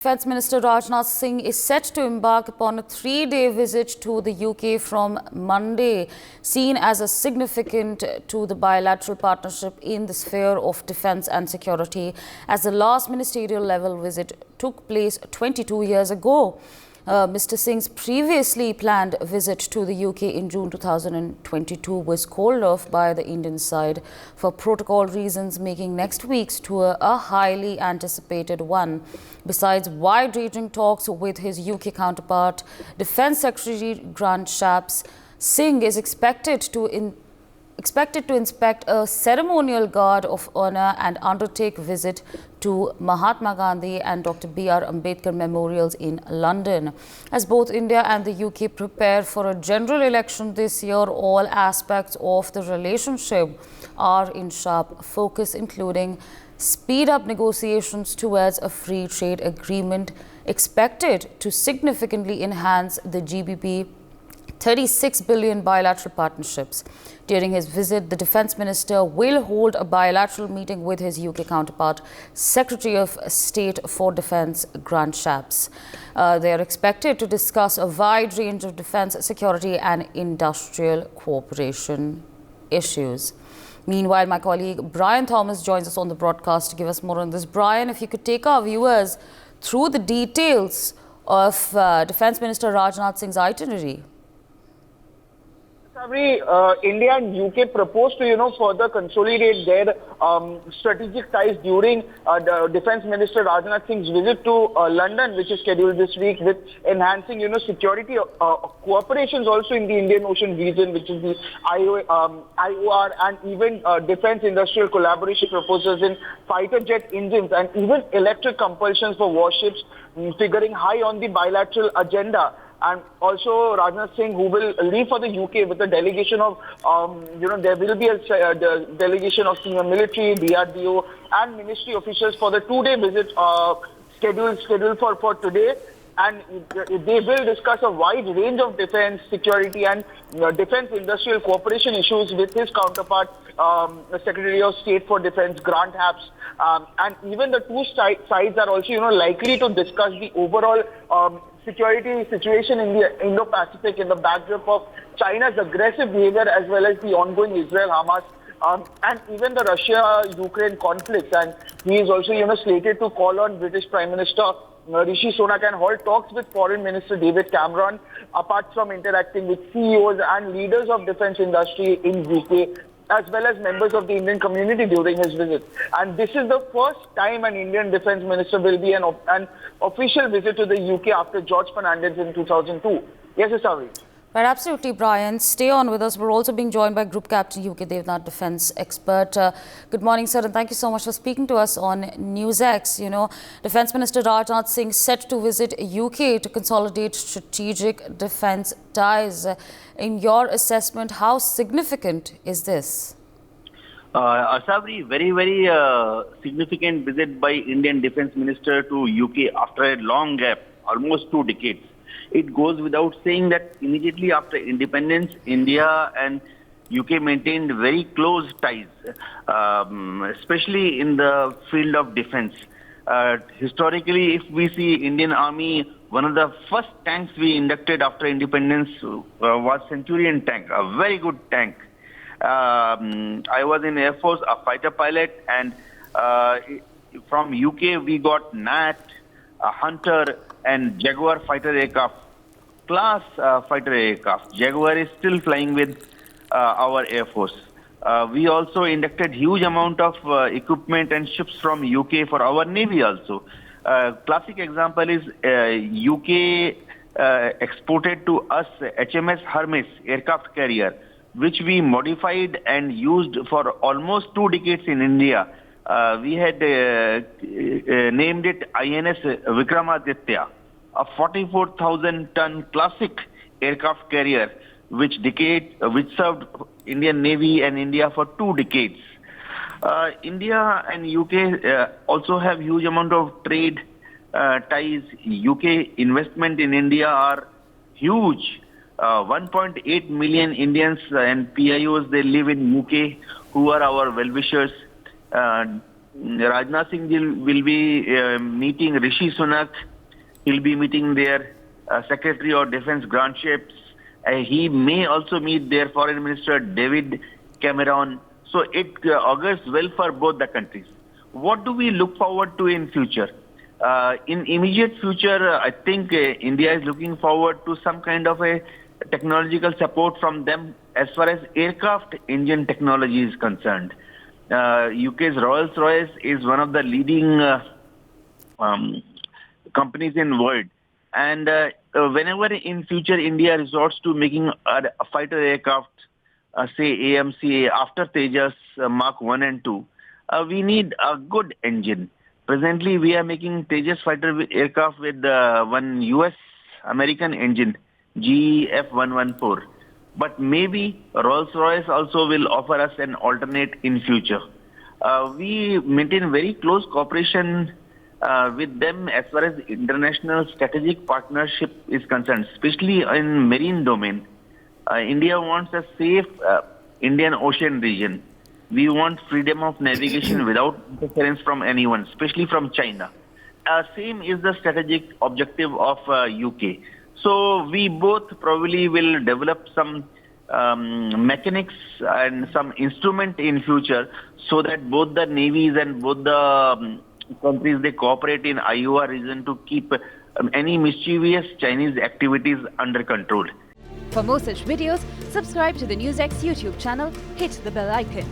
Defence Minister Rajnath Singh is set to embark upon a three-day visit to the UK from Monday, seen as a significant to the bilateral partnership in the sphere of defence and security, as the last ministerial level visit took place 22 years ago. Mr. Singh's previously planned visit to the UK in June 2022 was called off by the Indian side for protocol reasons, making next week's tour a highly anticipated one. Besides wide-ranging talks with his UK counterpart, Defence Secretary Grant Shapps, Singh is expected to inspect a ceremonial guard of honour and undertake visit to Mahatma Gandhi and Dr. B.R. Ambedkar memorials in London. As both India and the UK prepare for a general election this year, all aspects of the relationship are in sharp focus, including speed up negotiations towards a free trade agreement expected to significantly enhance the GBP 36 billion bilateral partnerships. During his visit, the Defence Minister will hold a bilateral meeting with his UK counterpart, Secretary of State for Defence Grant Shapps. They are expected to discuss a wide range of defence, security and industrial cooperation issues. Meanwhile, my colleague Brian Thomas joins us on the broadcast to give us more on this. Brian, if you could take our viewers through the details of Defence Minister Rajnath Singh's itinerary. India and UK proposed to, further consolidate their strategic ties during the Defence Minister Rajnath Singh's visit to London, which is scheduled this week, with enhancing, security cooperations also in the Indian Ocean region, which is the IOR, and even defence industrial collaboration proposals in fighter jet engines and even electric compulsions for warships, figuring high on the bilateral agenda. And also Rajnath Singh, who will leave for the UK with a delegation of, there will be a delegation of senior military, DRDO and ministry officials for the two-day visit scheduled for today. And they will discuss a wide range of defence, security and defence industrial cooperation issues with his counterpart, the Secretary of State for Defence, Grant Shapps. And even the two sides are also, likely to discuss the overall security situation in the Indo-Pacific in the backdrop of China's aggressive behavior, as well as the ongoing Israel-Hamas and even the Russia-Ukraine conflicts. And he is also, slated to call on British Prime Minister Rishi Sunak and hold talks with Foreign Minister David Cameron, apart from interacting with CEOs and leaders of defence industry in UK, as well as members of the Indian community during his visit. And this is the first time an Indian defence minister will be an official visit to the UK after George Fernandez in 2002. Yes, Savi. Right, absolutely, Brian. Stay on with us. We're also being joined by Group Captain UK Devnath, defence expert. Good morning, sir, and thank you so much for speaking to us on NewsX. Defence Minister Rajnath Singh set to visit UK to consolidate strategic defence ties. In your assessment, how significant is this? Asabri, very significant visit by Indian Defence Minister to UK after a long gap, almost 2 decades. It goes without saying that immediately after independence, India and UK maintained very close ties, especially in the field of defence. Historically, if we see Indian Army, one of the first tanks we inducted after independence was Centurion tank, a very good tank. I was in Air Force, a fighter pilot, and from UK we got NAT, a Hunter and Jaguar fighter aircraft, class fighter aircraft. Jaguar is still flying with our Air Force. We also inducted huge amount of equipment and ships from UK for our Navy also. Classic example is UK exported to us HMS Hermes aircraft carrier, which we modified and used for almost 2 decades in India. We had named it INS Vikramaditya, a 44,000-ton classic aircraft carrier, which served Indian Navy and India for 2 decades. India and UK also have huge amount of trade ties. UK investment in India are huge. 1.8 million Indians and PIOs, they live in UK, who are our well-wishers. Rajnath Singh will be meeting Rishi Sunak He'll be meeting their Secretary of Defense Grandships. He may also meet their Foreign Minister David Cameron. So it augurs well for both the countries. What do we look forward to in future? In immediate future, I think India is looking forward to some kind of a technological support from them as far as aircraft engine technology is concerned. UK's Rolls-Royce is one of the leading companies in the world. And whenever in future India resorts to making a fighter aircraft, say AMCA, after Tejas Mark 1 and 2, we need a good engine. Presently, we are making Tejas fighter aircraft with one US-American engine, GF114. But maybe Rolls-Royce also will offer us an alternate in future. We maintain very close cooperation with them as far as international strategic partnership is concerned, especially in marine domain. India wants a safe Indian Ocean region. We want freedom of navigation without interference from anyone, especially from China. Same is the strategic objective of UK. So we both probably will develop some mechanics and some instrument in future so that both the navies and both the countries, they cooperate in IOR region to keep any mischievous Chinese activities under control. For more such videos, subscribe to the NewsX YouTube channel, hit the bell icon.